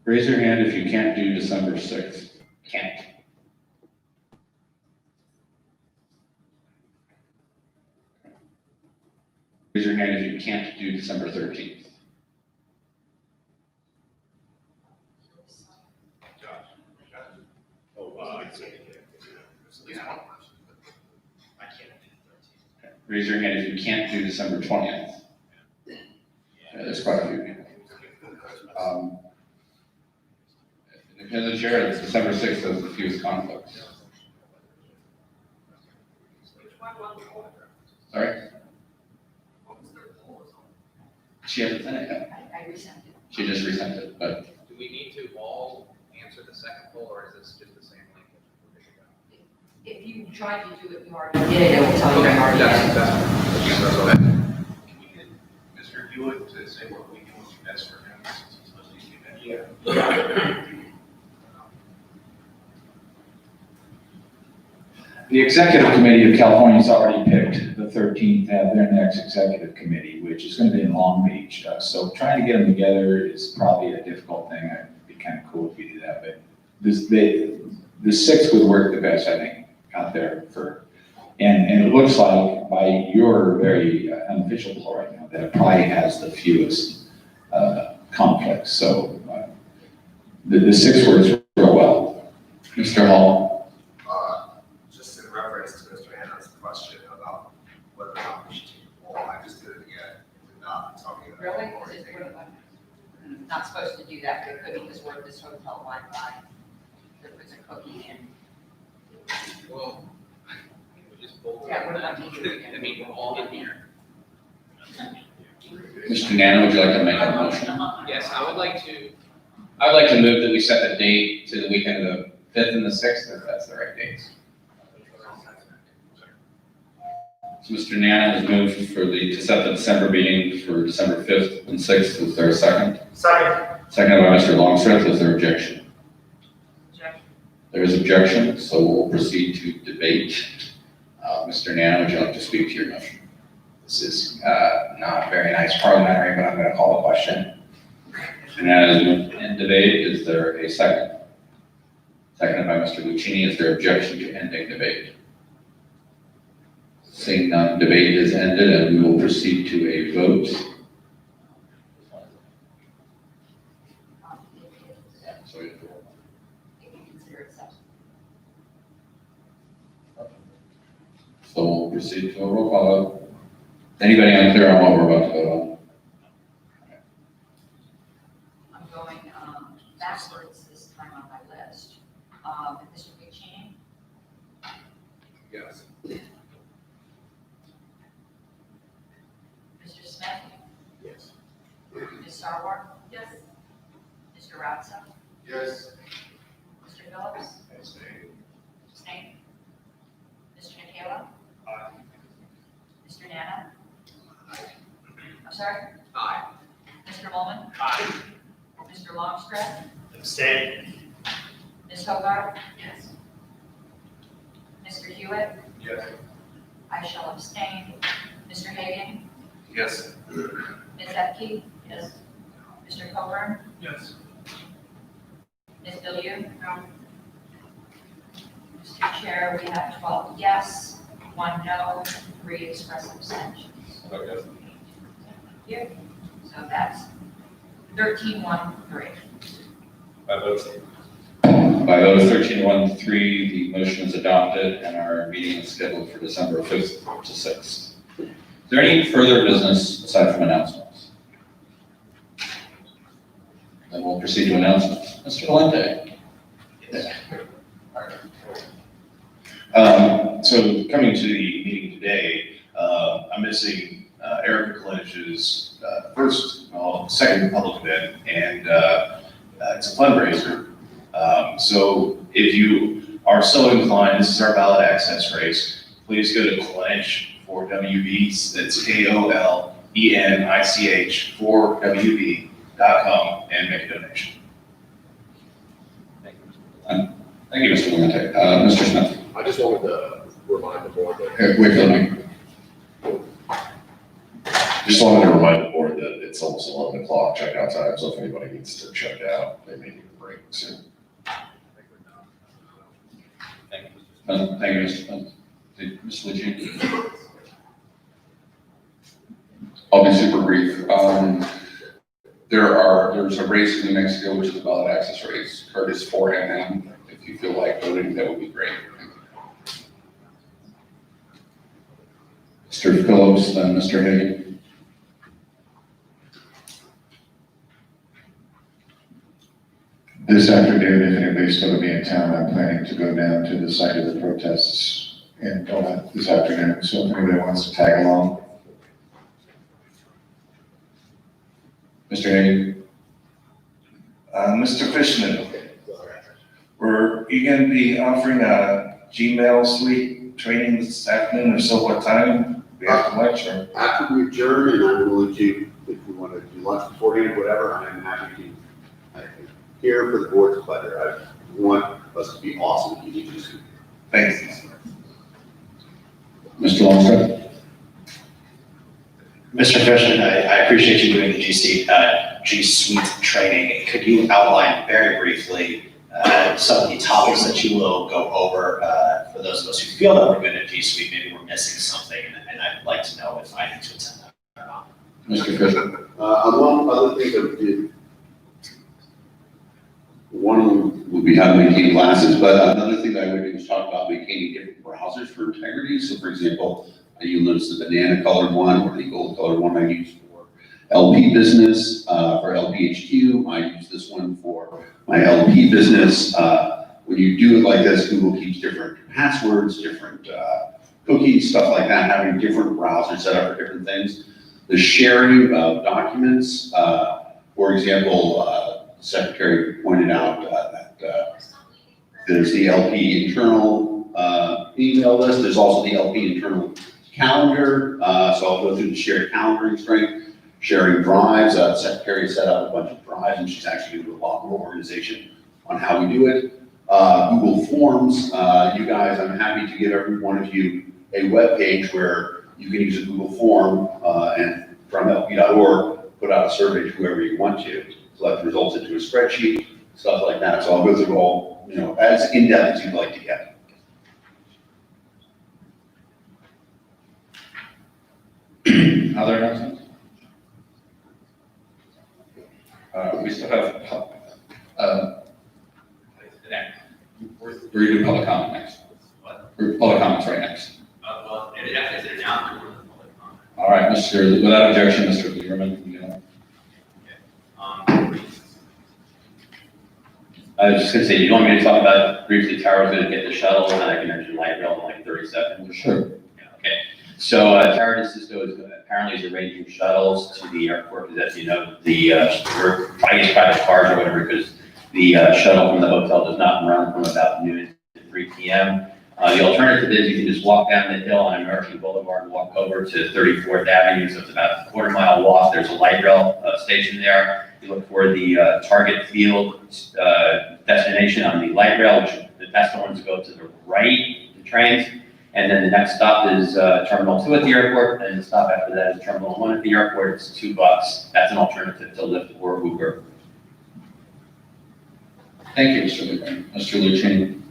Raise your hand if you can't do December 6th. Can't. Raise your hand if you can't do December 13th. Raise your hand if you can't do December 20th. There's quite a few people. Because the chair, December 6th has the fewest conflicts. Sorry? She hasn't sent it yet. I resent it. She just resent it, but Do we need to all answer the second poll, or is this just the same link? If you tried to do it, you already did it, it will tell you you already did it. That's okay. Can we get Mr. Hewitt to say what we can do best for him since he's supposed to be back? Yeah. The Executive Committee of California has already picked the 13th to have their next Executive Committee, which is going to be in Long Beach. So trying to get them together is probably a difficult thing. It'd be kind of cool if we do that, but the 6th would work the best, I think, out there for, and it looks like by your very unofficial poll right now, that it probably has the fewest conflicts. So the 6th works real well. Mr. Hall. Just in reference to Mr. Hannah's question about whether or not we should take a poll, I just did it again. We're not talking about. Really? or Is it taking- not supposed to do that, but it could because we're this hotel Wi-Fi. There was a cookie in. Well, we just pulled. Yeah, what about me? I mean, we're all in here. Mr. Nano, would you like to make a motion? Yes, I would like to, move that we set the date to the weekend of the 5th and the 6th, if that's the right dates. So Mr. Nano has moved to set the December meeting for December 5th and 6th. Is there a second? Second. Seconded by Mr. Longstreth. Is there objection? Objection. There is objection, so we'll proceed to debate. Mr. Nano, would you like to speak to your motion? This is not very nice parliamentary, but I'm going to call the question. Mr. Nano has moved in debate. Is there a second? Seconded by Mr. Lucchini. Is there objection to ending debate? Seeing none, debate is ended, and we will proceed to a vote. So If you consider it such. we'll proceed to a roll call vote. Anybody unclear on what we're about to vote I'm going backwards this time on my list. Mr. McChaney, Yes. Mr. Smith, Yes. Ms. Sarwar. Yes. Mr. Ratza, Yes. Mr. Phillips, abstain. Mr. Nicola, Aye. Mr. Nana. I'm sorry, aye. Mr. Molman, Aye. Mr. Longstreth, Abstain. Ms. Hogarth. Yes. Mr. Hewitt, Yes. I shall abstain. Mr. Hagan, Yes. Ms. Epke. Yes. Mr. Coburn, Yes. Ms. Billiard. No. Mr. Chair, we have 12 yes, 1 no, 3 express abstentions. on? Here. So that's 13-1-3. By votes 13-1-3, the motion is adopted, and our meeting is scheduled for December 5th to 6th. Is there any further business aside from announcements? Then we'll proceed to announcements. Mr. Valente. So coming to the meeting today, I'm missing Erica Clinch's second public event, and it's a fundraiser. So if you are so inclined, this is our ballot access race. Please go to Clinch for WB. That's KOLENICH for WB.com and make a donation. Thank you, Mr. Valente. Mr. Smith. I just wanted to remind the board that Wait for the mic. Just wanted to remind the board that it's it's almost 11 o'clock checkout time, so if anybody needs to check out, they may need a break soon. Thank you, Mr. Pence. Ms. Lucci? I'll be super brief. There's a race in New Mexico, which is a ballot access race. Curtis for MM. If you feel like voting, that would be great. Mr. Phillips, then Mr. Hagan. This afternoon, if anybody's going to be in town, I'm planning to go down to the site of the protests in Gillette this afternoon. So if anybody wants to tag along, Mr. Hagan. Mr. Fishman, were you going to be offering a Gmail suite training this afternoon, or so what time? We have to lunch or? After we adjourn, and I'm willing to, if you want to do lunch beforehand, whatever, I'm happy to. I'm here for the board's pleasure. I want us to be awesome. You need to just. Thanks. Mr. Longstreth. Mr. Fishman, I appreciate you doing the G Suite training. Could you outline very briefly some of the topics that you will go over for those of us who feel that we're good at G Suite? Maybe we're missing something, and I'd like to know if I need to attend that or not. Mr. Fisher. Among other things that we did, one of them We'll be having maintaining classes, but another thing that I would do is talk about maintaining different browsers for integrity. So for example, you'll notice the banana colored one or the gold colored one I use for LP business, for LPHQ. I use this one for my LP business. When you do it like this, Google keeps different passwords, different cookies, stuff like that, having different browsers set up for different things. The sharing of documents, for example, the secretary pointed out that there's the LP internal email list. There's also the LP internal calendar. So I'll go through the shared calendaring strength, sharing drives. The secretary set up a bunch of drives, and she's actually going to do a lot more organization on how we do it. Google Forms, you guys, I'm happy to give every one of you a web page where you can use a Google form and from lp.org, put out a survey to whoever you want to, select results into a spreadsheet, stuff like that. So I'll go through all, as in-depth as you'd like to get. Other announcements? We still have, we're doing public comment next. Public comments right next. Well, it actually is an announcement for the public comment. All right, without objection, Mr. Lieberman. I was just gonna say, you want me to talk about briefly Tara's gonna get the shuttle, and I can mention light rail in like 30 seconds? Sure. Yeah, okay. So Tara DeSisto is apparently is arranging shuttles to the airport, because as you know, I use private cars or whatever, because the shuttle from the hotel does not run from about noon to 3 p.m. The alternative is you can just walk down the hill on American Boulevard and walk over to 34th Avenue, so it's about a quarter-mile walk. There's a light rail station there. You look for the Target Field destination on the light rail, which that's the ones that go to the right, the trains. And then the next stop is Terminal 2 at the airport, and the stop after that is Terminal 1 at the airport. It's $2. That's an alternative to Lyft or Uber. Thank you, Mr. Lieberman. Mr. Lucchini.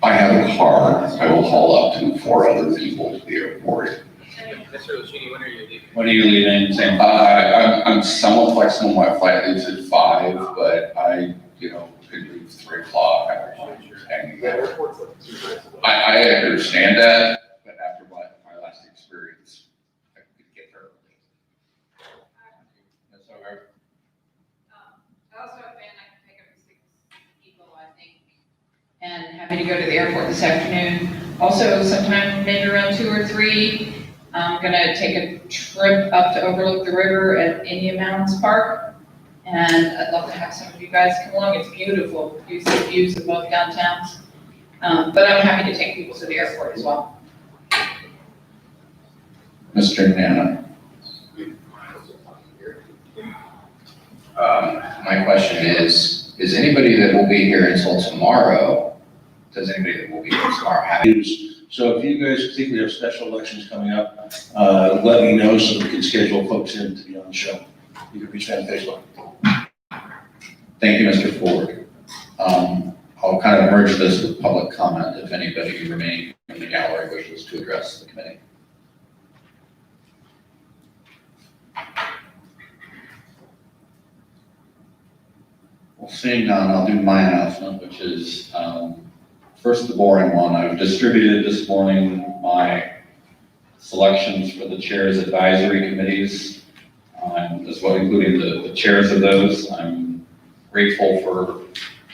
I have a car. I will haul up to 4 other people to the airport. Mr. Lucchini, when are you leaving? When are you leaving? Same. I'm somewhat flexible. My flight leaves at 5, but I, could leave 3 o'clock. the airport's like 2 minutes away. I understand that, but after my last experience, I could get there early. That's all right. I also have been, I can pick up 6 people, I think, and happy to go to the airport this afternoon. Also, sometime maybe around 2 or 3, I'm gonna take a trip up to overlook the river at Indian Mountains Park. And I'd love to have some of you guys come along. It's beautiful, beautiful views of both downtowns. But I'm happy to take people to the airport as well. Mr. Nana. My question is anybody that will be here until tomorrow, does anybody that will be here tomorrow have Use So if you guys particularly have special elections coming up, let me know so we can schedule folks in to be on the show. You can reach me on Facebook. Thank you, Mr. Ford. I'll kind of merge this with public comment if anybody remaining in the gallery wishes to address the committee. Well, seeing none, I'll do my announcement, which is first the boring one. I've distributed this morning my selections for the chair's advisory committees, as well, including the chairs of those. I'm grateful for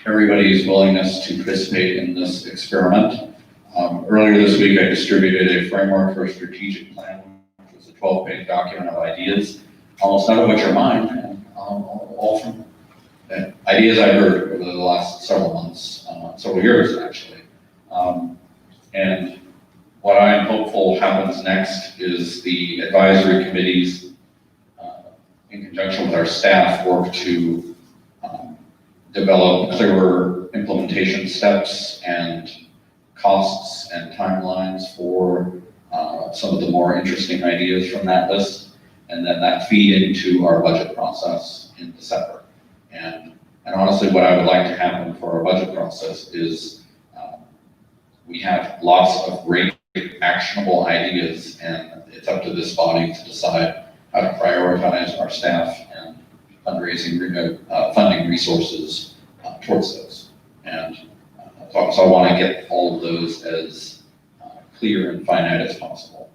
everybody's willingness to participate in this experiment. Earlier this week, I distributed a framework for a strategic plan, which was a 12-page document of ideas, almost none of which are mine, and all from ideas I heard over the last several months, several years actually. And what I am hopeful happens next is the advisory committees, in conjunction with our staff, work to develop clearer implementation steps and costs and timelines for some of the more interesting ideas from that list, and then that feed into our budget process in December. And honestly, what I would like to happen for our budget process is we have lots of great actionable ideas, and it's up to this body to decide how to prioritize our staff and fundraising, funding resources towards those. And so I want to get all of those as clear and finite as possible.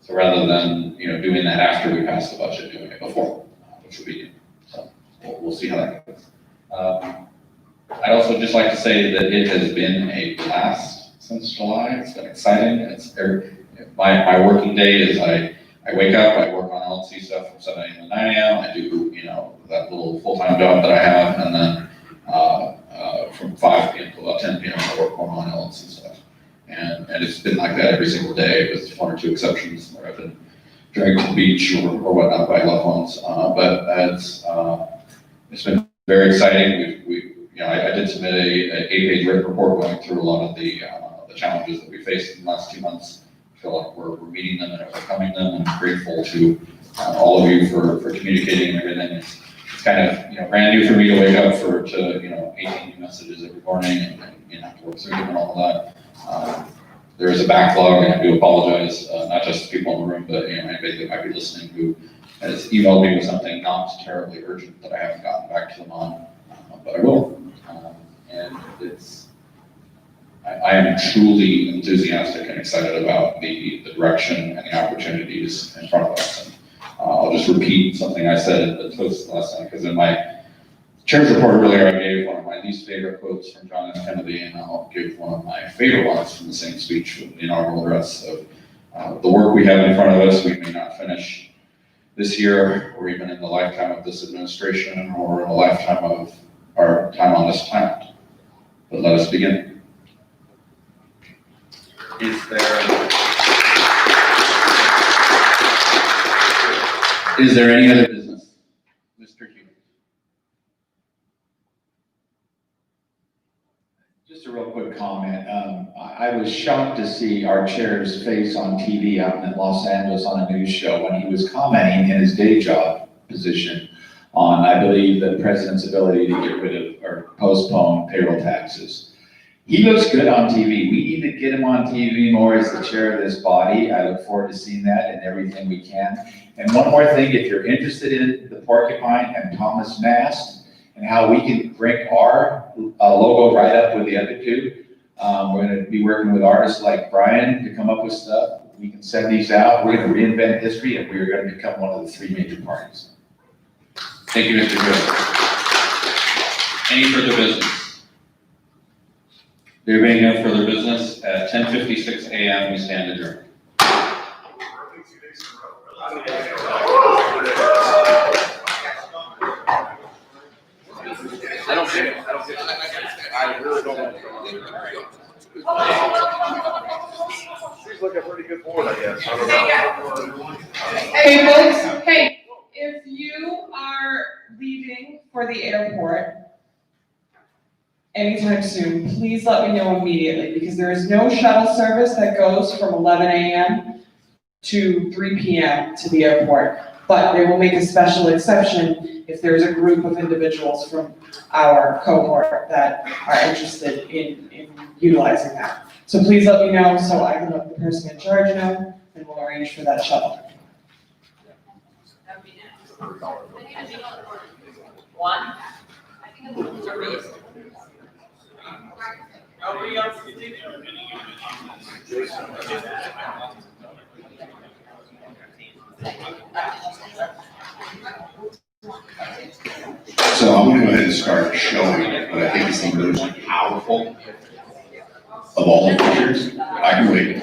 So rather than doing that after we pass the budget, doing it before, which would be new. So we'll see how that goes. I'd also just like to say that it has been a blast since July. It's been exciting. My working day is I wake up, I work on LNC stuff from 7 a.m. to 9 a.m. I do, that little full-time job that I have, and then from 5 p.m. to about 10 p.m. I work more on LNC stuff. And it's been like that every single day, with one or two exceptions where I've been dragged to the beach or whatnot by loved ones. But it's been very exciting. I did submit a 8-page written report going through a lot of the challenges that we faced in the last 2 months. I feel like we're meeting them and overcoming them, and I'm grateful to all of you for communicating and everything. It's kind of brand new for me to wake up to 18 new messages every morning and have to work through them and all of that. There is a backlog, and I do apologize, not just the people in the room, but anybody that might be listening who has emailed me with something not terribly urgent that I haven't gotten back to them on, but I will. And I am truly enthusiastic and excited about the direction and the opportunities in front of us. And I'll just repeat something I said at the toast last night, because in my chair's report earlier, I gave one of my least favorite quotes from John F. Kennedy, and I'll give one of my favorite ones from the same speech from the inaugural address of the work we have in front of us, we may not finish this year, or even in the lifetime of this administration, or in the lifetime of our time on this planet. But let us begin. Is there any other business? Mr. Hughes. Just a real quick comment. I was shocked to see our chair's face on TV out in Los Angeles on a news show when he was commenting in his day job position on, I believe, the president's ability to get rid of or postpone payroll taxes. He looks good on TV. We need to get him on TV more as the chair of this body. I look forward to seeing that and everything we can. And one more thing, if you're interested in the Porcupine and Thomas Mast and how we can bring our logo right up with the other two, we're going to be working with artists like Brian to come up with stuff. We can send these out. We're going to reinvent history, and we're going to become one of the 3 major parties. Thank you, Mr. Good. Any further business? There being no further business, at 10:56 a.m. we stand adjourned. I don't get it. I really don't. Seems like a pretty good board, I guess. I don't know. Hey, folks, hey, if you are leaving for the airport, anytime soon, please let me know immediately, because there is no shuttle service that goes from 11 a.m. to 3 p.m. to the airport. But they will make a special exception if there's a group of individuals from our cohort that are interested in utilizing that. So please let me know, so I can let the person in charge know, and we'll arrange for that shuttle. That would be nice. One. So I'm gonna go ahead and start showing what I think is the most powerful of all the features. I can wait.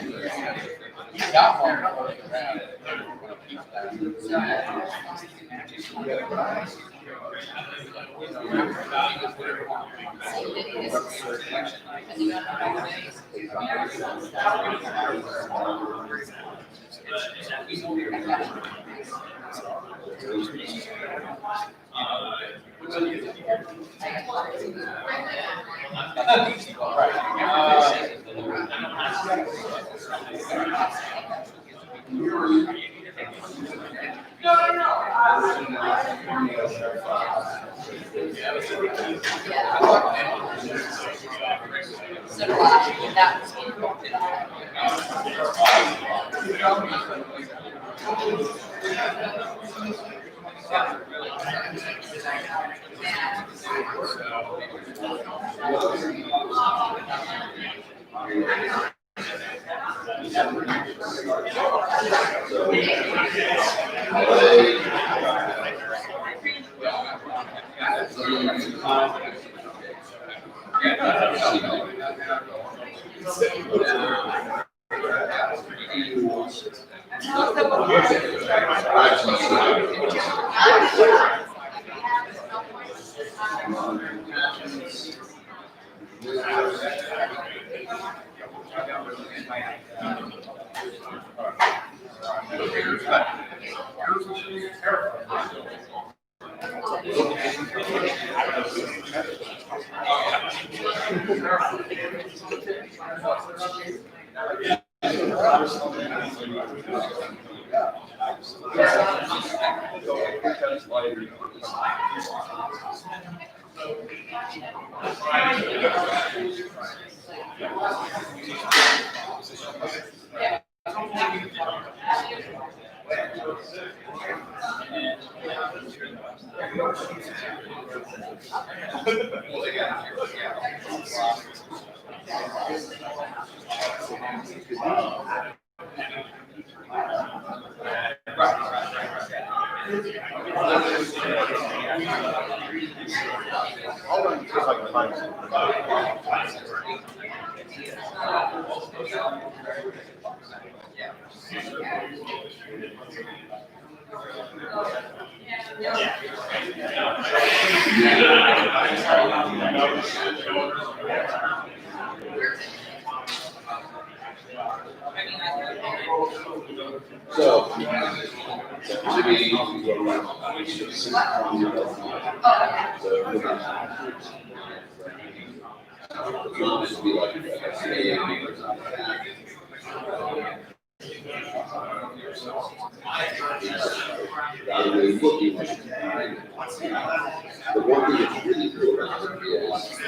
The one thing that's really cool about it is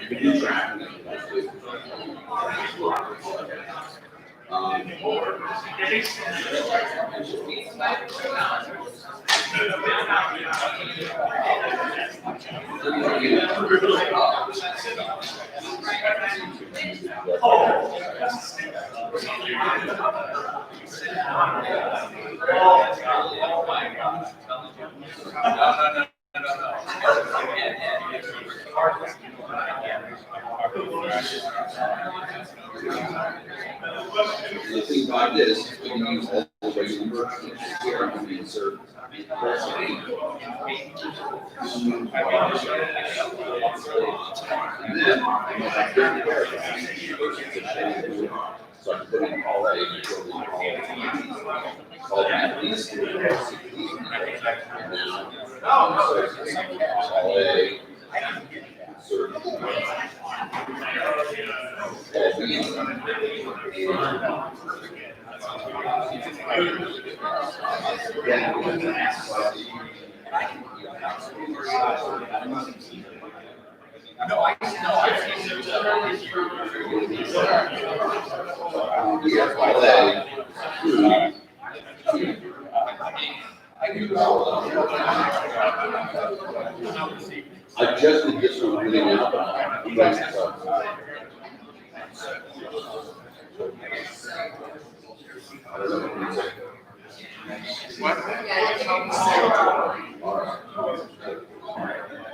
you can do tracking if you The thing about this, we can use all the regular numbers here and we insert. And then, so I can put in all A, all that, these, and then, all A, I just did this one really now.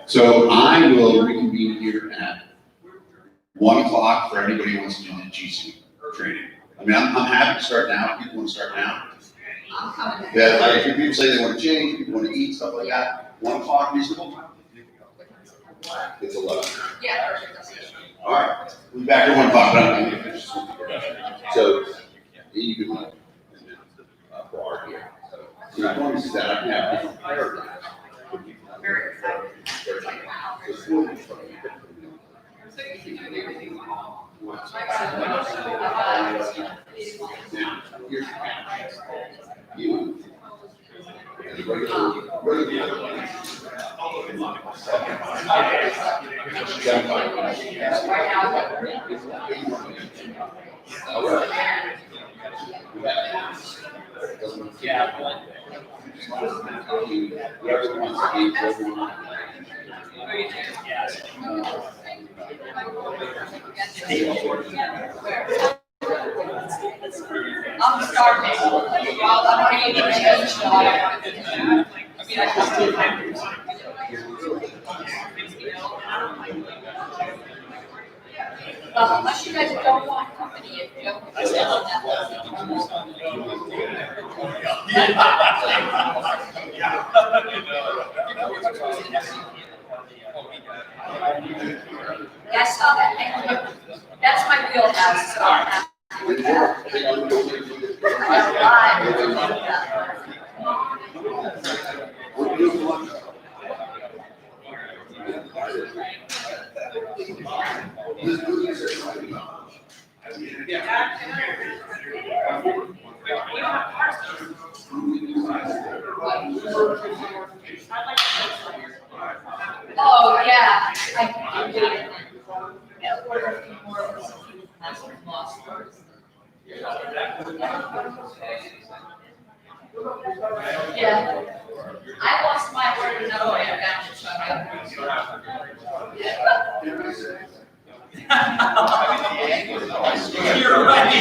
So I will reconvene here at 1 o'clock for anybody who wants to do the GC training. I mean, I'm happy to start now. People want to start now. I'm coming. Yeah, like, if people say they want to change, people want to eat, stuff like that. 1 o'clock reasonable? It's 11. Yeah. All right, we'll be back at 1 o'clock, but I'm going to finish this one. So, you can, for art here. So as long as that, I can have different paragraphs. Very excited. It's really fun. So you can do everything. Now, here's the catch. You. And the regular. Whoever wants to eat, everyone. I'm starving. I'm ready to change. I mean, I just do unless you guys don't want company, if you don't. Yeah, I saw that, thank you. That's my wheelhouse, so I'm happy with that. Oh, yeah. I did it. Yeah, order a few more of those master lost words. Yeah. I lost my word another way. I got to shut up. You're right.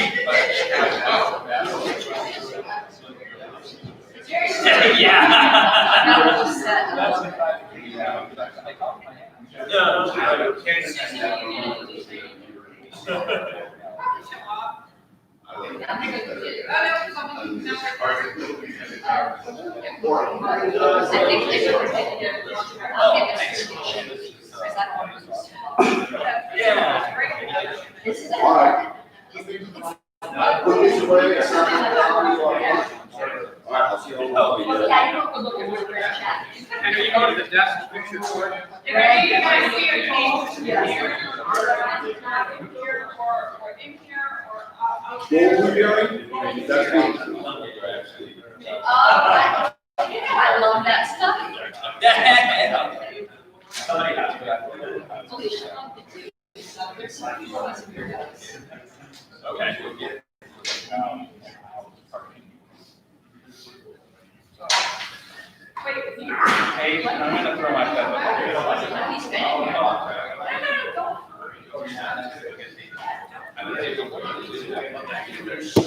Yeah. Now we're set. All right. I'll see you all. Yeah, you don't look at where we're at. And are you going to the desk to fix your sword? Right, you guys see your case? Yes. I love that stuff. Felicia, I love the two stuff. There's some people in your guys. Okay. Wait, you. Hey, I'm gonna throw my phone. He's been in here. So